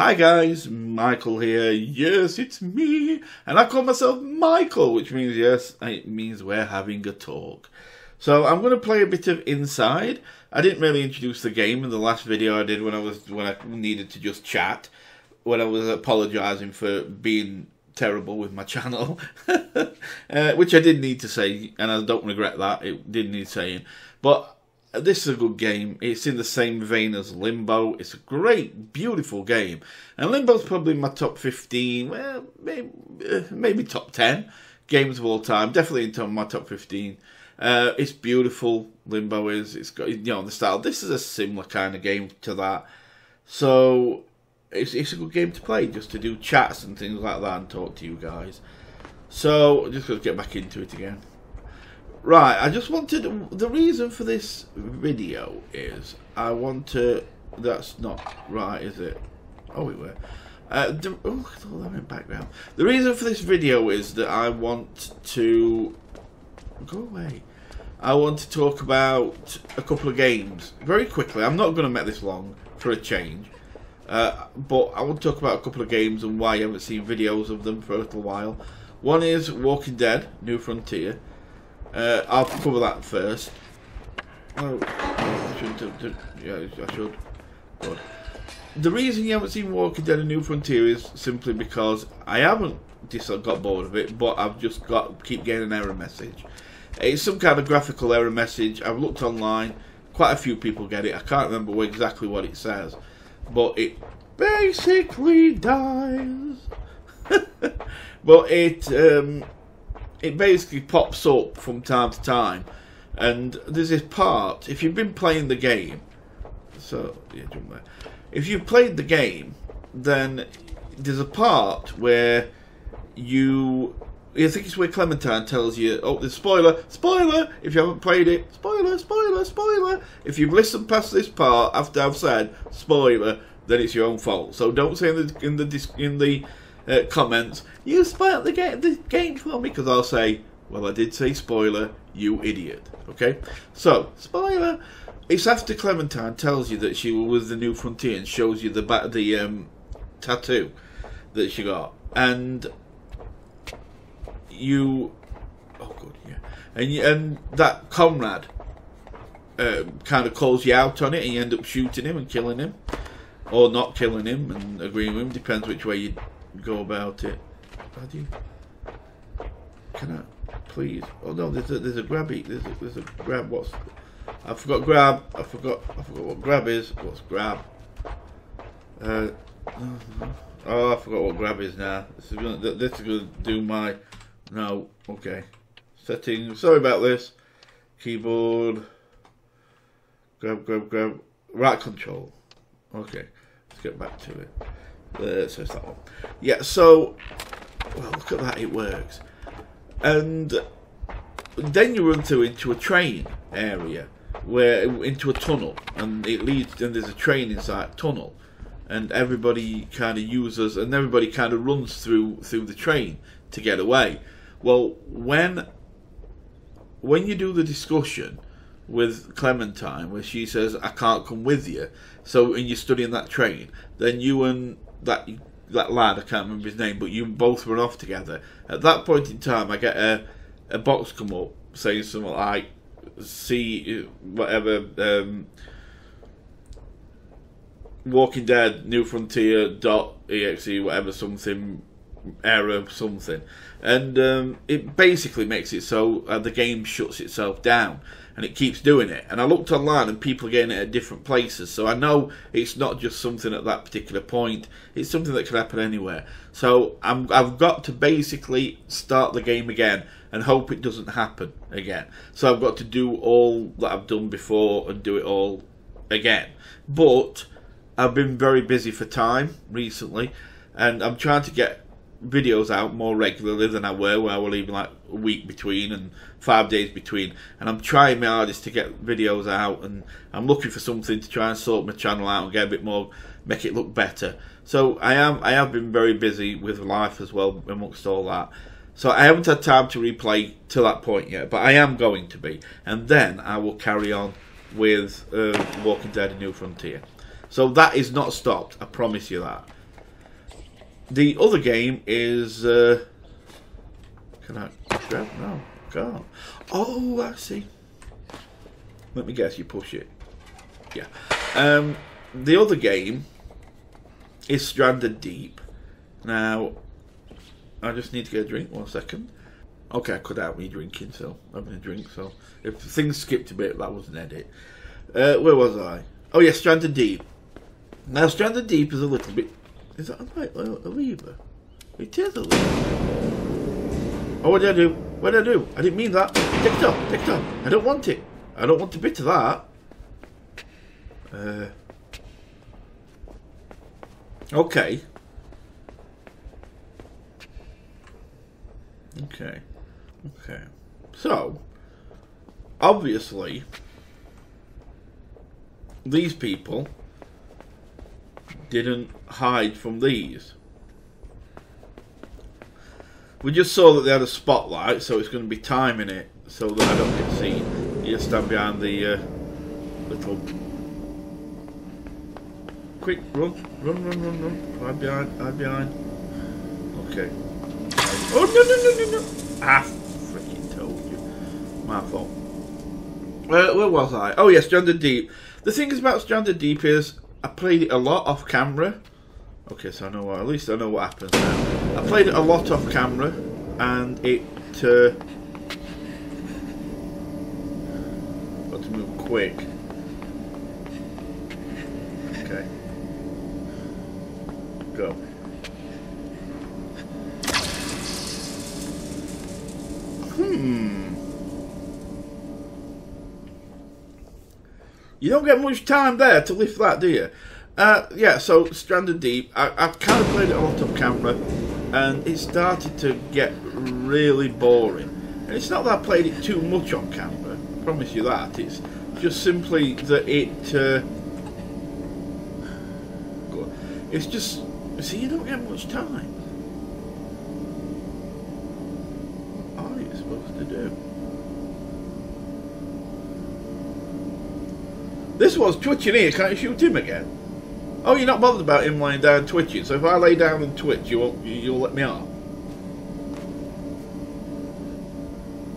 Hi guys, Michael here. Yes, it's me. And I call myself Michael, which means yes, it means we're having a talk. So I'm going to play a bit of Inside. I didn't really introduce the game in the last video I did when I needed to just chat, when I was apologising for being terrible with my channel, which I did need to say, and I don't regret that. It did need saying, but this is a good game. It's in the same vein as Limbo. It's a great, beautiful game, and Limbo's probably my top 15, well, maybe top 10 games of all time. Definitely into my top 15. It's beautiful. Limbo is. It's got, you know, the style. This is a similar kind of game to that, so it's a good game to play, just to do chats and things like that and talk to you guys. So just got to get back into it again. Right, I just wanted, the reason for this video is I want to, that's not right, is it? Oh, it were. Look at all that in background. The reason for this video is that I want to, go away. I want to talk about a couple of games very quickly. I'm not going to make this long for a change. But I want to talk about a couple of games and why you haven't seen videos of them for a little while. One is Walking Dead, New Frontier. I'll cover that first. Oh, I shouldn't. Yeah, I should. Good. The reason you haven't seen Walking Dead: A New Frontier is simply because I haven't got bored of it, but I've just keep getting an error message. It's some kind of graphical error message. I've looked online. Quite a few people get it. I can't remember exactly what it says, but it basically dies. But it basically pops up from time to time, and there's this part, if you've been playing the game, so yeah, jump there. If you've played the game, then there's a part where I think it's where Clementine tells you, oh, there's spoiler, if you haven't played it, spoiler. If you've listened past this part after I've said spoiler, then it's your own fault. So don't say in the comments, you spoiled the game for me, because I'll say, well, I did say spoiler, you idiot. Okay, so spoiler. It's after Clementine tells you that she was with the New Frontier and shows you the tattoo that she got, and you, oh good, yeah, and that comrade kind of calls you out on it, and you end up shooting him and killing him, or not killing him and agreeing with him, depends which way you go about it. How do you? Can I please? Oh no, there's a grabby. There's a grab. What's? I forgot grab. I forgot what grab is. What's grab? Oh, I forgot what grab is now. This is gonna do my. No, okay. Settings. Sorry about this. Keyboard. Grab. Right control. Okay, let's get back to it. So it's that one. Yeah. So, well, look at that. It works. And then you run into a train area, into a tunnel, and it leads. And there's a train inside tunnel, and everybody kind of uses, and everybody kind of runs through the train to get away. Well, when you do the discussion with Clementine, where she says, "I can't come with you," so and you're studying that train, then you and that lad, I can't remember his name, but you both run off together. At that point in time, I get a box come up saying something like, "See whatever." Walking Dead New Frontier.exe, whatever, something error something, and it basically makes it so the game shuts itself down, and it keeps doing it. And I looked online, and people are getting it at different places, so I know it's not just something at that particular point. It's something that can happen anywhere. So I've got to basically start the game again and hope it doesn't happen again. So I've got to do all that I've done before and do it all again. But I've been very busy for time recently, and I'm trying to get videos out more regularly than I were, where I was leaving like a week between and 5 days between, and I'm trying my hardest to get videos out, and I'm looking for something to try and sort my channel out and get a bit more, make it look better. So I have been very busy with life as well amongst all that, so I haven't had time to replay to that point yet, but I am going to be, and then I will carry on with Walking Dead: A New Frontier. So that is not stopped, I promise you that. the other game is... can I grab? No, can't. Oh, I see. Let me guess, you push it. Yeah. The other game is Stranded Deep. Now, I just need to get a drink. 1 second. Okay, I cut out me drinking, so having a drink. So if things skipped a bit, that was an edit. Where was I? Oh yeah, Stranded Deep. Now, Stranded Deep is a little bit... Is that a lever? It is a lever. Oh, what did I do? What did I do? I didn't mean that. Take it off. Take it off. I don't want it. I don't want a bit of that. Okay. Okay. Okay. So, obviously, these people didn't hide from these. We just saw that they had a spotlight, so it's going to be timing it so that I don't get seen. You just stand behind the little... Quick, run. Hide behind. Okay. Oh, no. I freaking told you. My fault. Where was I? Oh, yeah, Stranded Deep. The thing is about Stranded Deep is I played it a lot off camera. Okay, so I know what, at least I know what happens now. I played it a lot off camera, and it got to move quick. Okay, go. You don't get much time there to lift that, do you? Yeah, so Stranded Deep, I kind of played it a lot on camera, and it started to get really boring. And it's not that I played it too much on camera, I promise you that. It's just simply that it's just, see, you don't get much time. What are you supposed to do? This was twitching here, can't you shoot him again? Oh, you're not bothered about him lying down twitching, so if I lay down and twitch, you'll let me off?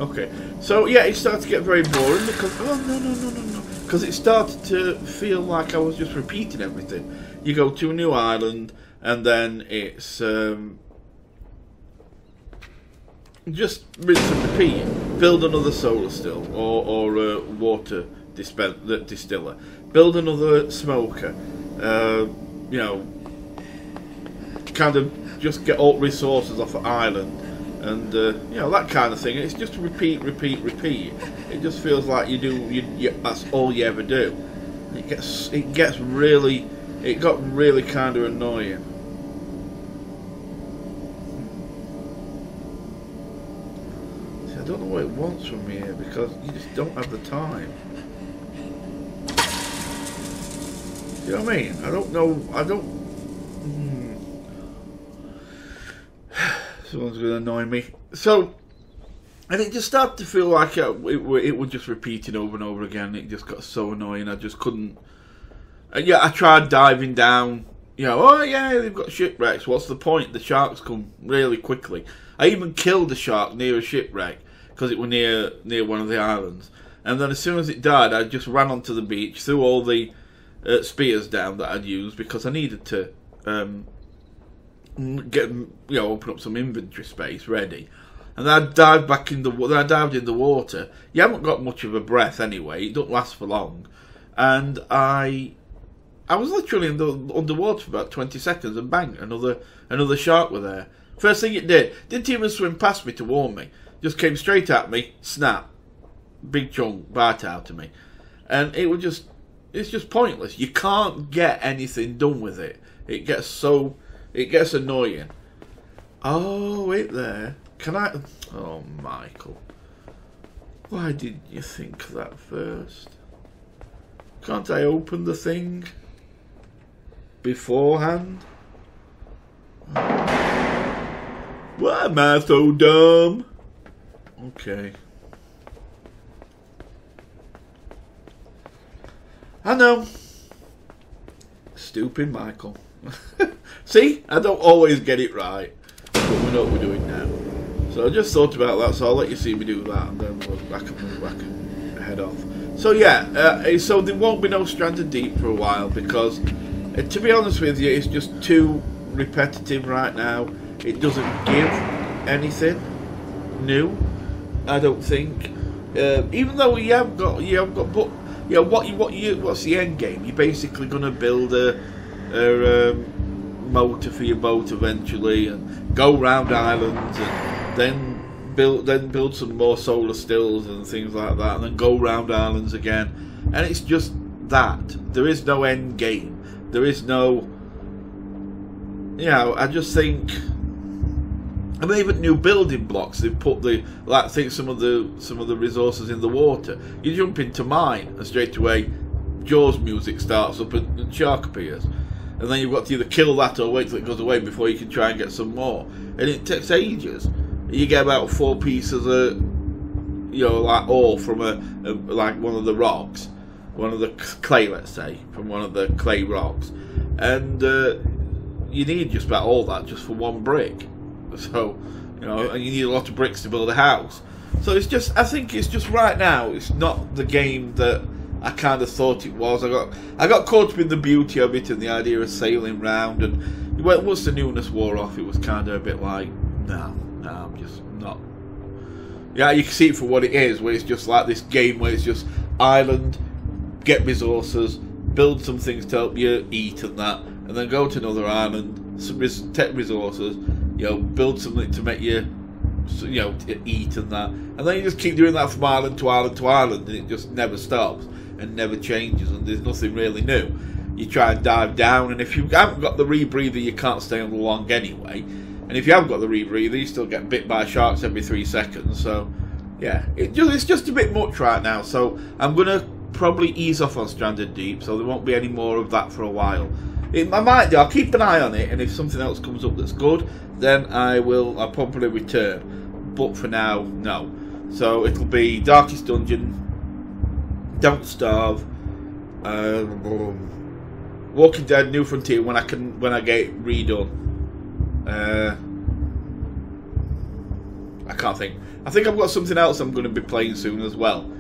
Okay, so yeah, it started to get very boring because... Oh, no. Because it started to feel like I was just repeating everything. You go to a new island, and then it's... just rinse and repeat. Build another solar still, or a water distiller. Build another smoker. You know, kind of just get all resources off the island, and you know, that kind of thing. It's just repeat. It just feels like that's all you ever do. It got really kind of annoying. See, I don't know what it wants from me here because you just don't have the time. You know what I mean? I don't know. Someone's going to annoy me. So, and it just started to feel like it was just repeating over and over again. It just got so annoying. I just couldn't. And yeah, I tried diving down. You know, oh yeah, they've got shipwrecks. What's the point? The sharks come really quickly. I even killed a shark near a shipwreck because it was near one of the islands. And then as soon as it died, I just ran onto the beach, threw all the spears down that I'd used because I needed to open up some inventory space ready. And then I dived back in the water. I dived in the water. You haven't got much of a breath anyway. It don't last for long. And I was literally underwater for about 20 seconds, and bang, another shark was there. First thing it didn't even swim past me to warn me. Just came straight at me, snap, big chunk bite out of me, and it's just pointless. You can't get anything done with it. It gets annoying. Oh, wait there. Can I? Oh, Michael. Why did you think of that first? Can't I open the thing beforehand? Why am I so dumb? Okay. I know. Stupid Michael. See, I don't always get it right, but we know what we're doing now. So I just thought about that, so I'll let you see me do that, and then we'll back and head off. So yeah, so there won't be no Stranded Deep for a while, because to be honest with you, it's just too repetitive right now. It doesn't give anything new, I don't think. Even though you have got, but you know what's the end game? You're basically gonna build a motor for your boat eventually, and go round islands, and then build some more solar stills and things like that, and then go round islands again. And it's just that. There is no end game. There is no, you know, I just think, I mean, even new building blocks, they've put the, like, I think some of the resources in the water. You jump into mine and straight away Jaws music starts up and shark appears. And then you've got to either kill that or wait till it goes away before you can try and get some more. And it takes ages. You get about 4 pieces of, you know, like ore from like one of the rocks, one of the clay, let's say, from one of the clay rocks, and you need just about all that just for one brick. So, you know, and you need a lot of bricks to build a house. So it's just, I think it's just right now, it's not the game that I kind of thought it was. I got caught up in the beauty of it and the idea of sailing round, and once the newness wore off, it was kind of a bit like, no, I'm just not. Yeah, you can see it for what it is, where it's just like this game where it's just island, get resources, build some things to help you eat and that, and then go to another island, take resources, you know, build something to make you, you know, to eat and that, and then you just keep doing that from island to island to island, and it just never stops and never changes, and there's nothing really new. You try and dive down, and if you haven't got the rebreather, you can't stay on long anyway. And if you haven't got the rebreather, you still get bit by sharks every 3 seconds. So yeah, it's just a bit much right now. So I'm gonna probably ease off on Stranded Deep, so there won't be any more of that for a while. I might do. I'll keep an eye on it, and if something else comes up that's good, then I'll probably return. But for now, no. So it'll be Darkest Dungeon, Don't Starve, Walking Dead, New Frontier when I get it redone. I can't think. I think I've got something else I'm going to be playing soon as well.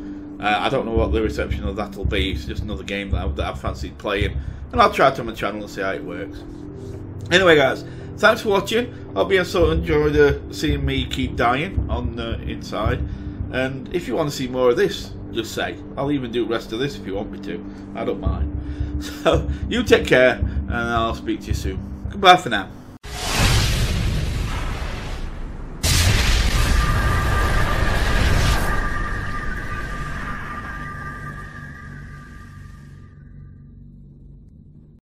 I don't know what the reception of that'll be. It's just another game that I've fancied playing, and I'll try it on my channel and see how it works. Anyway, guys, thanks for watching. Hope you so enjoyed seeing me keep dying on inside. And if you want to see more of this, just say. I'll even do the rest of this if you want me to. I don't mind. So you take care, and I'll speak to you soon. Goodbye for now.